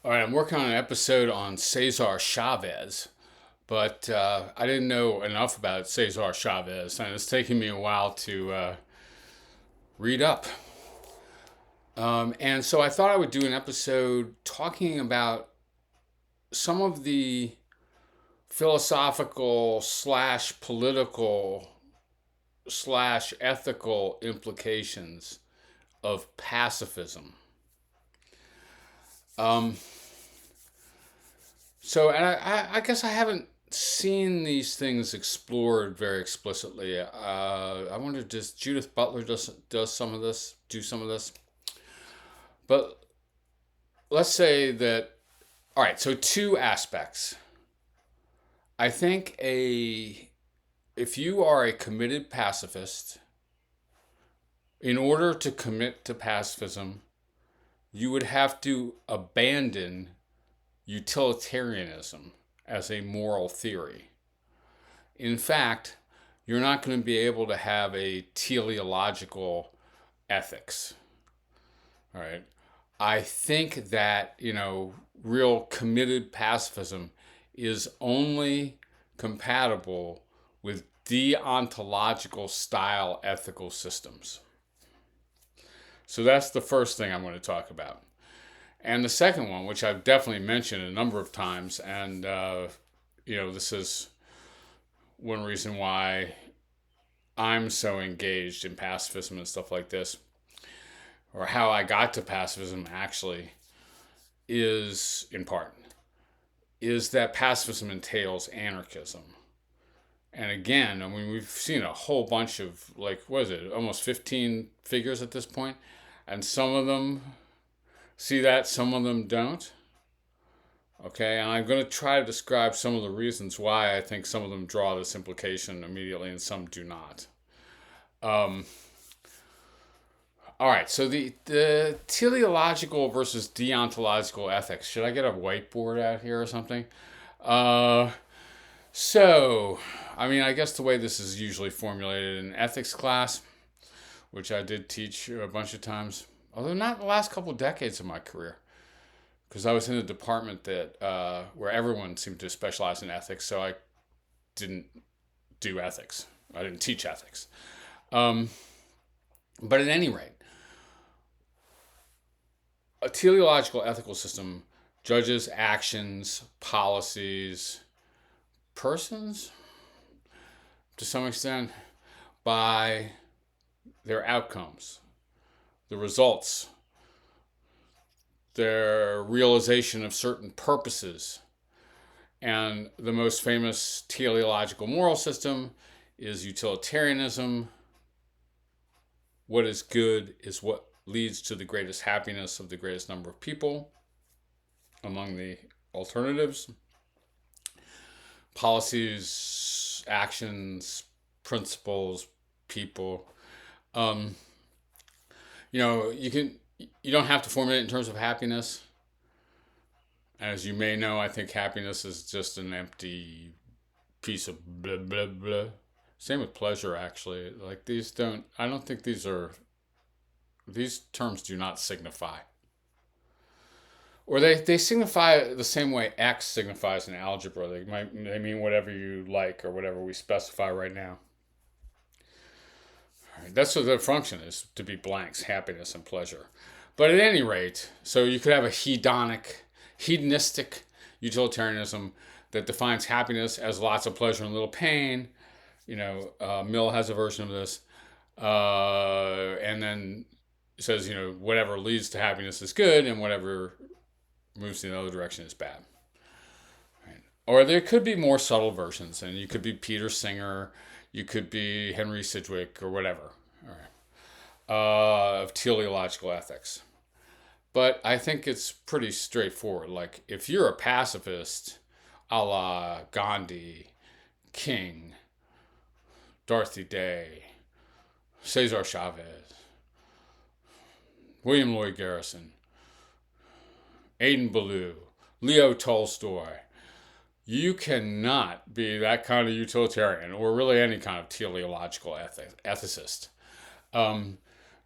All right, I'm working on an episode on Cesar Chavez, but I didn't know enough about Cesar Chavez, and it's taking me a while to read up. And so I thought I would do an episode talking about some of the philosophical slash political slash ethical implications of pacifism. Um, and I guess I haven't seen these things explored very explicitly. I wonder, does Judith Butler does some of this, do some of this? But let's say that, all right, so two aspects. I think if you are a committed pacifist, in order to commit to pacifism, you would have to abandon utilitarianism as a moral theory. In fact, you're not going to be able to have a teleological ethics. All right. I think that, real committed pacifism is only compatible with deontological style ethical systems. So that's the first thing I'm going to talk about. And the second one, which I've definitely mentioned a number of times, and this is one reason why I'm so engaged in pacifism and stuff like this, or how I got to pacifism actually, is that pacifism entails anarchism. And again, I mean, we've seen a whole bunch of, almost 15 figures at this point, and some of them see that, some of them don't. Okay, and I'm going to try to describe some of the reasons why I think some of them draw this implication immediately and some do not. All right, so the teleological versus deontological ethics. Should I get a whiteboard out here or something? I guess the way this is usually formulated in ethics class, which I did teach a bunch of times, although not the last couple of decades of my career, because I was in a department that where everyone seemed to specialize in ethics, so I didn't do ethics. I didn't teach ethics. But at any rate, a teleological ethical system judges actions, policies, persons, to some extent, by their outcomes, the results, their realization of certain purposes. And the most famous teleological moral system is utilitarianism. What is good is what leads to the greatest happiness of the greatest number of people among the alternatives. Policies, actions, principles, people. You don't have to formulate it in terms of happiness. As you may know, I think happiness is just an empty piece of blah, blah, blah. Same with pleasure, actually. I don't think these terms do not signify. Or they signify the same way X signifies in algebra. They mean whatever you like or whatever we specify right now. All right, that's what their function is, to be blanks, happiness and pleasure. But at any rate, so you could have a hedonistic utilitarianism that defines happiness as lots of pleasure and little pain. Mill has a version of this. And then says, whatever leads to happiness is good and whatever moves in the other direction is bad. Right. Or there could be more subtle versions, and you could be Peter Singer, you could be Henry Sidgwick, or whatever, of teleological ethics. But I think it's pretty straightforward. Like, if you're a pacifist, a la Gandhi, King, Dorothy Day, Cesar Chavez, William Lloyd Garrison, Aidan Ballou, Leo Tolstoy, you cannot be that kind of utilitarian or really any kind of teleological ethicist.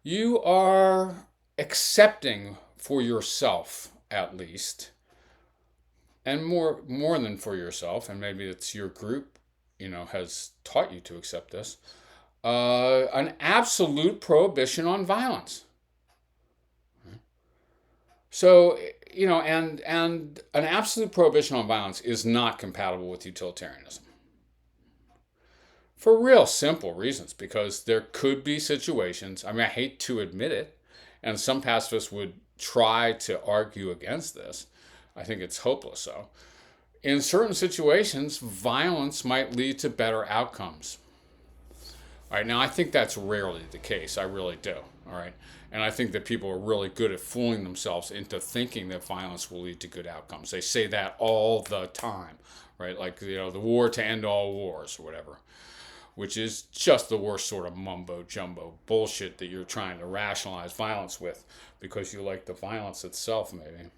You are accepting for yourself, at least, and more than for yourself, and maybe it's your group, has taught you to accept this, an absolute prohibition on violence. So, and an absolute prohibition on violence is not compatible with utilitarianism. For real simple reasons, because there could be situations, I hate to admit it, and some pacifists would try to argue against this. I think it's hopeless so. In certain situations, violence might lead to better outcomes. All right, now I think that's rarely the case. I really do. All right. And I think that people are really good at fooling themselves into thinking that violence will lead to good outcomes. They say that all the time, right? Like, the war to end all wars or whatever, which is just the worst sort of mumbo jumbo bullshit that you're trying to rationalize violence with because you like the violence itself, maybe.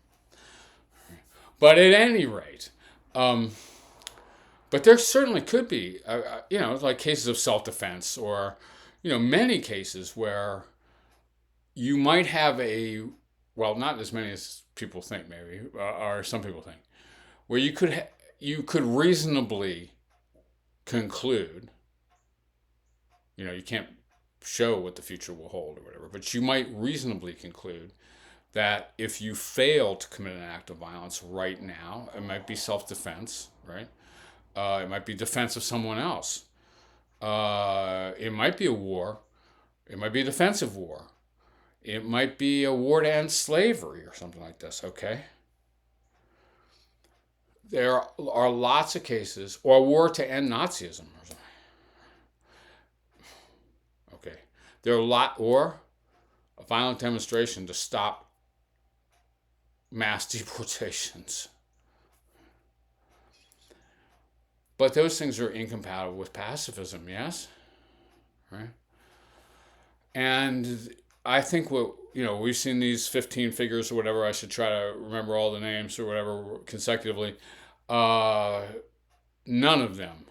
But at any rate, but there certainly could be, like cases of self-defense or, many cases where you might have not as many as people think, maybe, or some people think, where you could reasonably conclude, you can't show what the future will hold or whatever, but you might reasonably conclude that if you fail to commit an act of violence right now, it might be self-defense, right? It might be defense of someone else. It might be a war. It might be a defensive war. It might be a war to end slavery or something like this, okay? There are lots of cases, or a war to end Nazism or something. Okay. There are or a violent demonstration to stop mass deportations. But those things are incompatible with pacifism, yes? Right? And I think we've seen these 15 figures or whatever. I should try to remember all the names or whatever consecutively. None of them,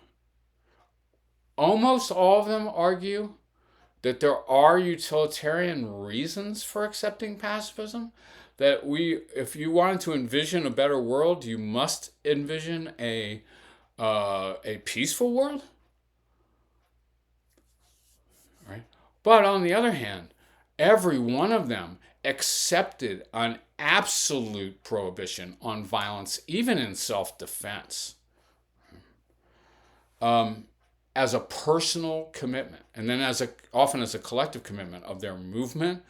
almost all of them, argue that there are utilitarian reasons for accepting pacifism. That if you wanted to envision a better world, you must envision a peaceful world. Right? But on the other hand, every one of them accepted an absolute prohibition on violence, even in self-defense, as a personal commitment, and then often as a collective commitment of their movement,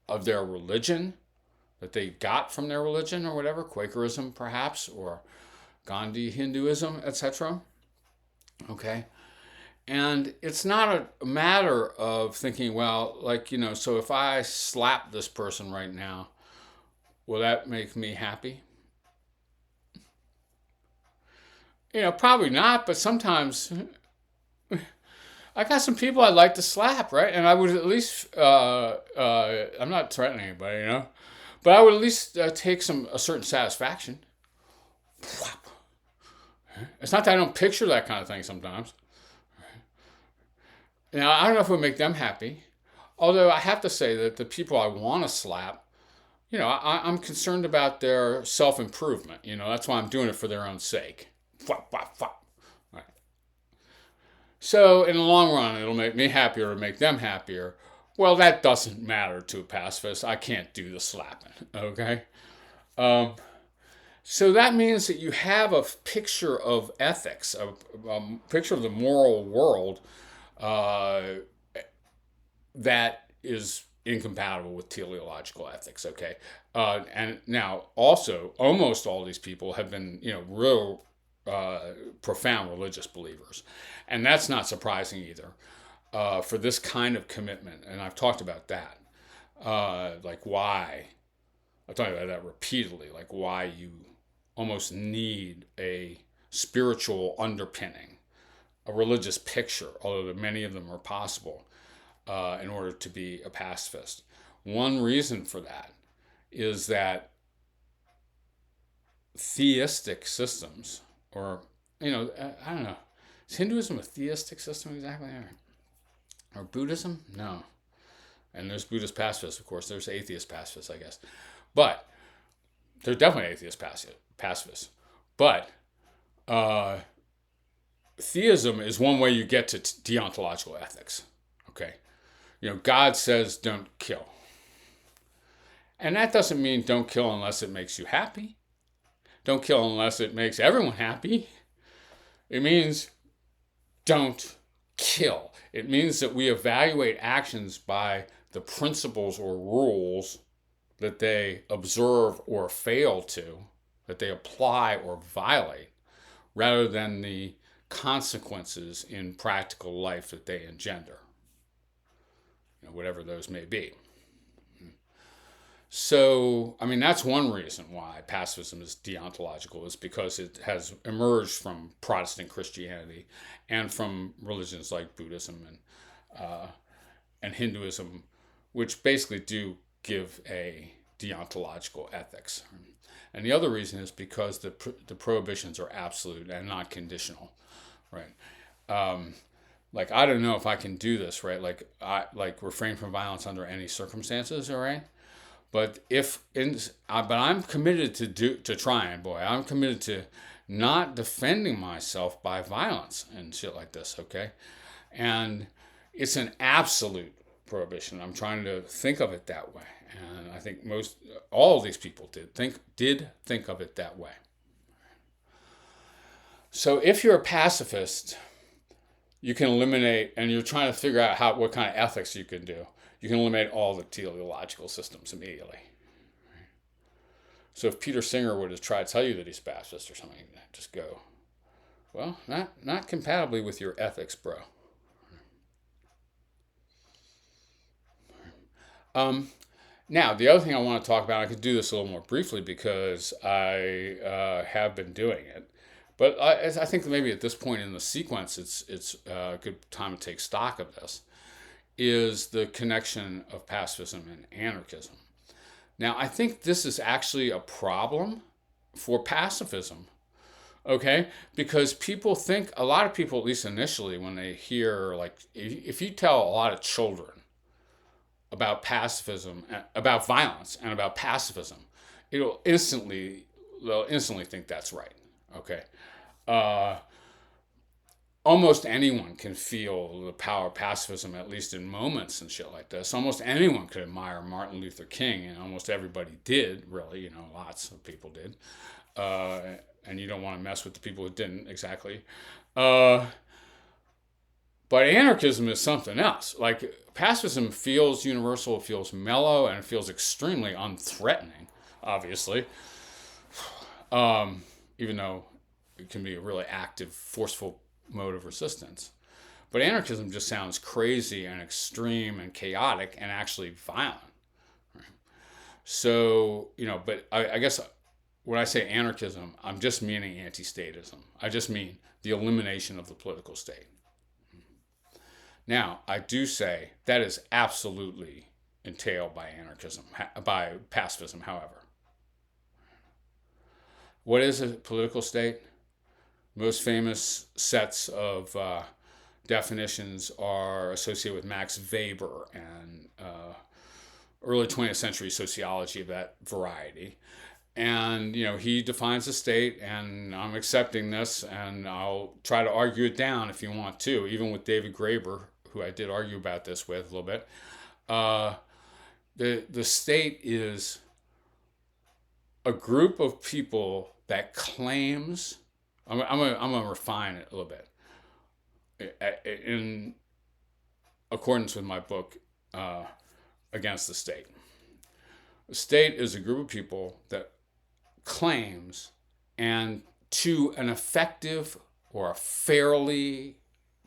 of their religion, that they got from their religion or whatever, Quakerism perhaps, or Gandhi Hinduism, etc. Okay? And it's not a matter of thinking, so if I slap this person right now, will that make me happy? Probably not, but sometimes I got some people I'd like to slap, right? And I would at least, I'm not threatening anybody, but I would at least take a certain satisfaction. It's not that I don't picture that kind of thing sometimes. Now, I don't know if it would make them happy. Although I have to say that the people I want to slap, I'm concerned about their self-improvement. That's why I'm doing it for their own sake. Right. So in the long run, it'll make me happier or make them happier. Well, that doesn't matter to a pacifist. I can't do the slapping, okay? So that means that you have a picture of ethics, a picture of the moral world that is incompatible with teleological ethics, okay? And now, also, almost all these people have been, real profound religious believers. And that's not surprising either for this kind of commitment. And I've talked about that. Like why. I've talked about that repeatedly, like why you almost need a spiritual underpinning, a religious picture, although many of them are possible, in order to be a pacifist. One reason for that is that theistic systems, or, I don't know, is Hinduism a theistic system exactly? Or Buddhism? No. And there's Buddhist pacifists, of course. There's atheist pacifists, I guess. But there's definitely atheist pacifists. But theism is one way you get to deontological ethics. Okay, God says don't kill, and that doesn't mean don't kill unless it makes you happy. Don't kill unless it makes everyone happy. It means don't kill. It means that we evaluate actions by the principles or rules that they observe or fail to, that they apply or violate, rather than the consequences in practical life that they engender, whatever those may be. So, that's one reason why pacifism is deontological, is because it has emerged from Protestant Christianity and from religions like Buddhism and Hinduism, which basically do give a deontological ethics. And the other reason is because the prohibitions are absolute and not conditional, right? I don't know if I can do this, right? Like refrain from violence under any circumstances, all right? But I'm committed to trying, boy. I'm committed to not defending myself by violence and shit like this, okay? And it's an absolute prohibition. I'm trying to think of it that way, and I think all of these people did think of it that way. So if you're a pacifist, you can eliminate, and you're trying to figure out what kind of ethics you can do. You can eliminate all the teleological systems immediately. So if Peter Singer were to try to tell you that he's pacifist or something, just go, well, not compatibly with your ethics, bro. Now, the other thing I want to talk about, I could do this a little more briefly because I have been doing it. But I think maybe at this point in the sequence, it's a good time to take stock of this, is the connection of pacifism and anarchism. Now, I think this is actually a problem for pacifism, okay? Because a lot of people, at least initially, when they hear, if you tell a lot of children about pacifism, about violence, and about pacifism, they'll instantly think that's right, okay? Almost anyone can feel the power of pacifism, at least in moments and shit like this. Almost anyone could admire Martin Luther King, and almost everybody did, really. Lots of people did. And you don't want to mess with the people who didn't, exactly. But anarchism is something else. Pacifism feels universal, it feels mellow, and it feels extremely unthreatening, obviously. Even though it can be a really active, forceful mode of resistance. But anarchism just sounds crazy and extreme and chaotic and actually violent. So, but I guess when I say anarchism, I'm just meaning anti-statism. I just mean the elimination of the political state. Now, I do say that is absolutely entailed by by pacifism, however. What is a political state? Most famous sets of definitions are associated with Max Weber and early 20th century sociology of that variety. And, he defines a state, and I'm accepting this, and I'll try to argue it down if you want to, even with David Graeber, who I did argue about this with a little bit. The state is a group of people that claims... I'm gonna refine it a little bit in accordance with my book, Against the State. The state is a group of people that claims, and to an effective or a fairly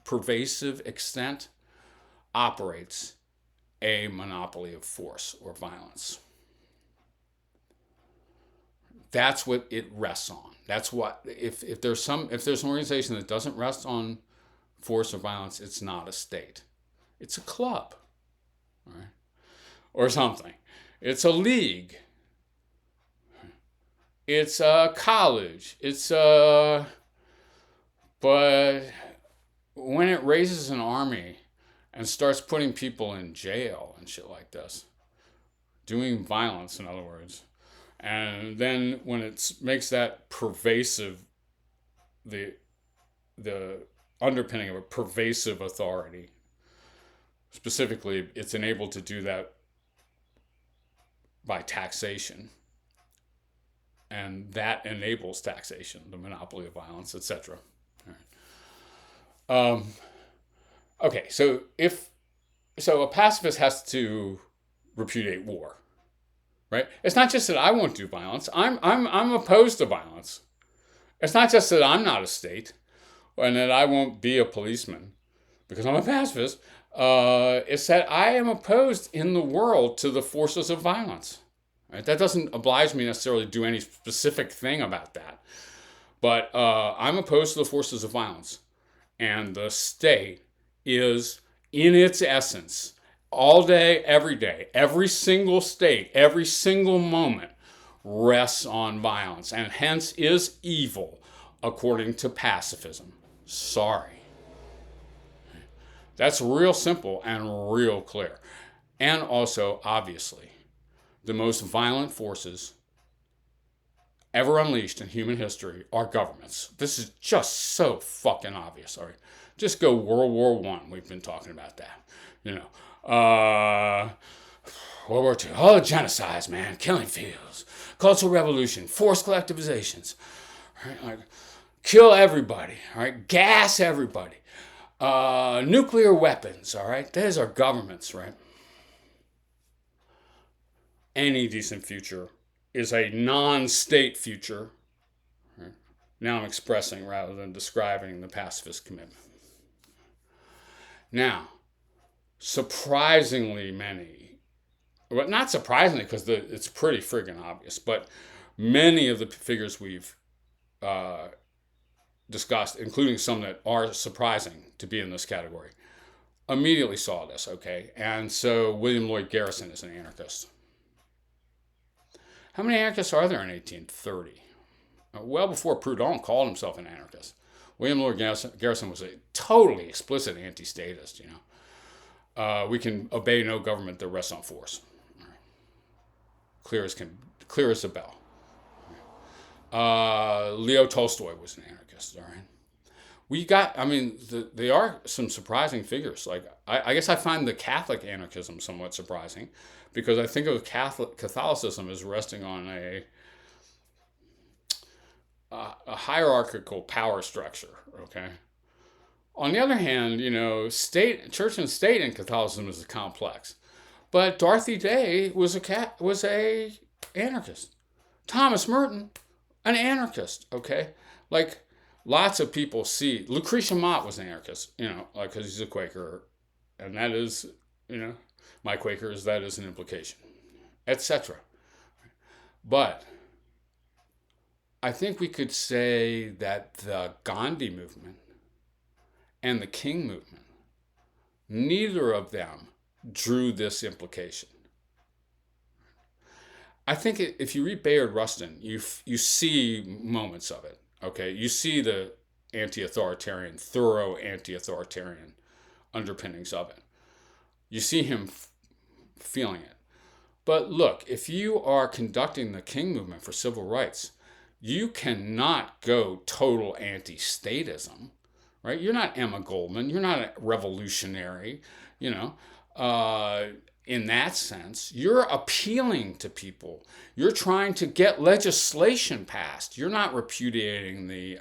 pervasive extent, operates a monopoly of force or violence. That's what it rests on. That's what, if there's an organization that doesn't rest on force or violence, it's not a state. It's a club, right? Or something. It's a league. It's a college. But when it raises an army and starts putting people in jail and shit like this, doing violence, in other words, And then when it makes that pervasive, the underpinning of a pervasive authority, specifically, it's enabled to do that by taxation. And that enables taxation, the monopoly of violence, etc. Okay, so a pacifist has to repudiate war, right? It's not just that I won't do violence. I'm opposed to violence. It's not just that I'm not a state and that I won't be a policeman because I'm a pacifist. It's that I am opposed in the world to the forces of violence. Right? That doesn't oblige me necessarily to do any specific thing about that. But I'm opposed to the forces of violence. And the state is, in its essence, all day, every single state, every single moment rests on violence and hence is evil according to pacifism. Sorry. That's real simple and real clear. And also, obviously, the most violent forces ever unleashed in human history are governments. This is just so fucking obvious. All right, just go World War I. We've been talking about that. World War II. All the genocides, man, killing fields, Cultural Revolution, forced collectivizations. Right? Like, kill everybody. All right, gas everybody. Nuclear weapons. All right, there's our governments. Right. Any decent future is a non-state future. Right? Now I'm expressing rather than describing the pacifist commitment. Now, surprisingly many, well, not surprisingly because it's pretty friggin' obvious, but many of the figures we've discussed, including some that are surprising to be in this category, immediately saw this, okay? And so William Lloyd Garrison is an anarchist. How many anarchists are there in 1830? Well before Proudhon called himself an anarchist. William Lloyd Garrison was a totally explicit anti-statist, we can obey no government that rests on force. Clear as a bell. Leo Tolstoy was an anarchist, all right? There are some surprising figures. Like, I guess I find the Catholic anarchism somewhat surprising because I think of Catholicism as resting on a hierarchical power structure, okay? On the other hand, church and state in Catholicism is complex. But Dorothy Day was a anarchist. Thomas Merton, an anarchist, okay? Like, lots of people see. Lucretia Mott was an anarchist, because he's a Quaker. And that is, my Quakers, that is an implication, etc. But I think we could say that the Gandhi movement and the King movement, neither of them drew this implication. I think if you read Bayard Rustin, you see moments of it. Okay, you see the thorough anti-authoritarian underpinnings of it. You see him feeling it. But look, if you are conducting the King movement for civil rights, you cannot go total anti-statism, right? You're not Emma Goldman. You're not a revolutionary, in that sense. You're appealing to people. You're trying to get legislation passed. You're not repudiating the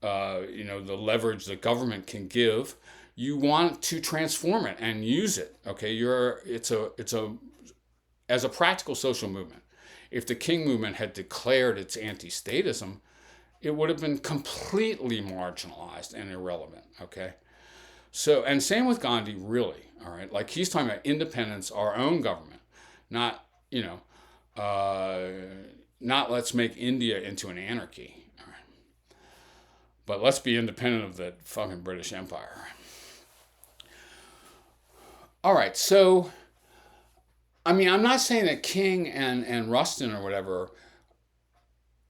leverage the government can give. You want to transform it and use it. Okay, as a practical social movement. If the King movement had declared its anti-statism, it would have been completely marginalized and irrelevant. Okay, so and same with Gandhi, really. All right, like he's talking about independence, our own government, not not let's make India into an anarchy. All right, but let's be independent of the fucking British Empire. All right, so, I'm not saying that King and Rustin or whatever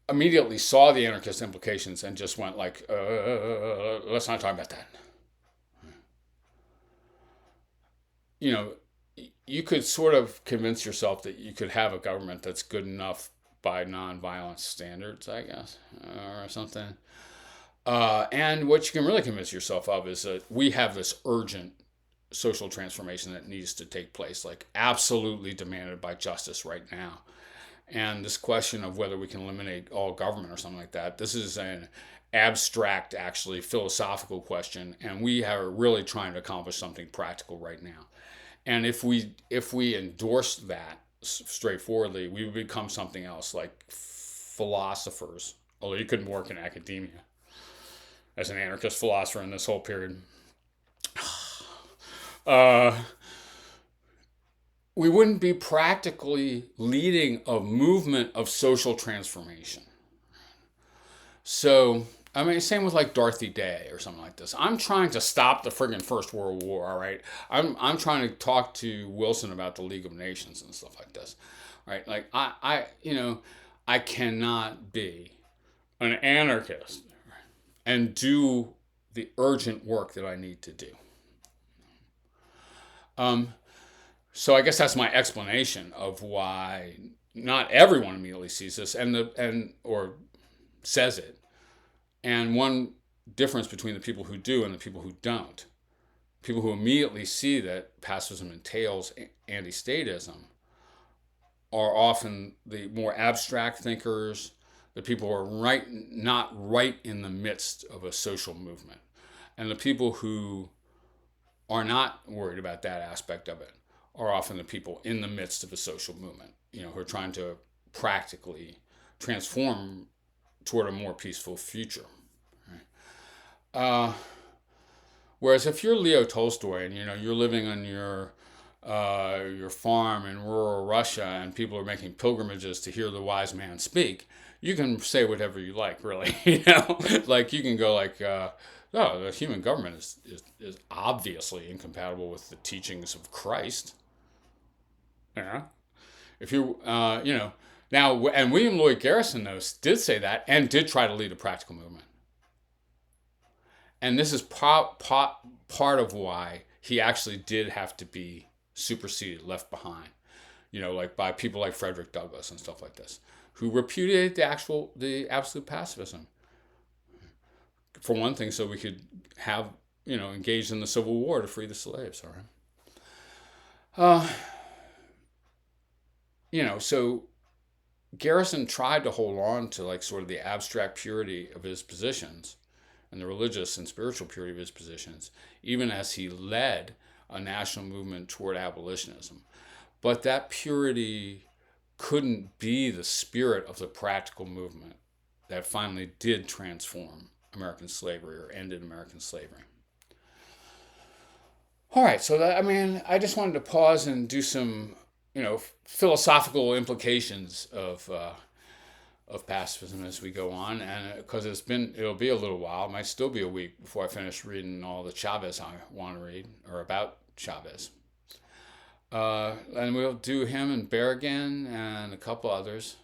immediately saw the anarchist implications and just went like, let's not talk about that. You could sort of convince yourself that you could have a government that's good enough by nonviolence standards, I guess, or something. And what you can really convince yourself of is that we have this urgent social transformation that needs to take place, like absolutely demanded by justice right now. And this question of whether we can eliminate all government or something like that, this is an abstract, actually philosophical question, and we are really trying to accomplish something practical right now. And if we endorse that straightforwardly, we would become something else, like philosophers. Although you couldn't work in academia as an anarchist philosopher in this whole period. We wouldn't be practically leading a movement of social transformation. So, I mean, same with like Dorothy Day or something like this. I'm trying to stop the friggin' First World War, all right? I'm trying to talk to Wilson about the League of Nations and stuff like this, right? Like, I cannot be an anarchist and do the urgent work that I need to do. So I guess that's my explanation of why not everyone immediately sees this or says it. And one difference between the people who do and the people who don't. People who immediately see that pacifism entails anti-statism are often the more abstract thinkers, the people who are not right in the midst of a social movement. And the people who are not worried about that aspect of it are often the people in the midst of a social movement, who are trying to practically transform toward a more peaceful future. Right? Whereas if you're Leo Tolstoy and you're living on your farm in rural Russia and people are making pilgrimages to hear the wise man speak, you can say whatever you like, really. Like you can go like, no, the human government is obviously incompatible with the teachings of Christ. Yeah. If you, now, and William Lloyd Garrison, though, did say that and did try to lead a practical movement. And this is part of why he actually did have to be superseded, left behind, like by people like Frederick Douglass and stuff like this, who repudiated the absolute pacifism. For one thing, so we could have, engaged in the Civil War to free the slaves, all right? So Garrison tried to hold on to like sort of the abstract purity of his positions and the religious and spiritual purity of his positions, even as he led a national movement toward abolitionism. But that purity couldn't be the spirit of the practical movement that finally did transform American slavery or ended American slavery. All right, so I just wanted to pause and do some, philosophical implications of pacifism as we go on, and because it'll be a little while, it might still be a week before I finish reading all the Chavez I want to read, or about Chavez. And we'll do him and Berrigan and a couple others.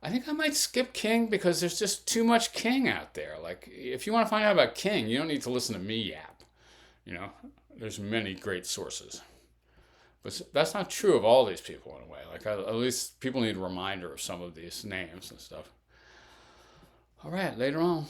I think I might skip King because there's just too much King out there. Like, if you want to find out about King, you don't need to listen to me yap. There's many great sources. But that's not true of all these people in a way. Like, at least people need a reminder of some of these names and stuff. All right, later on.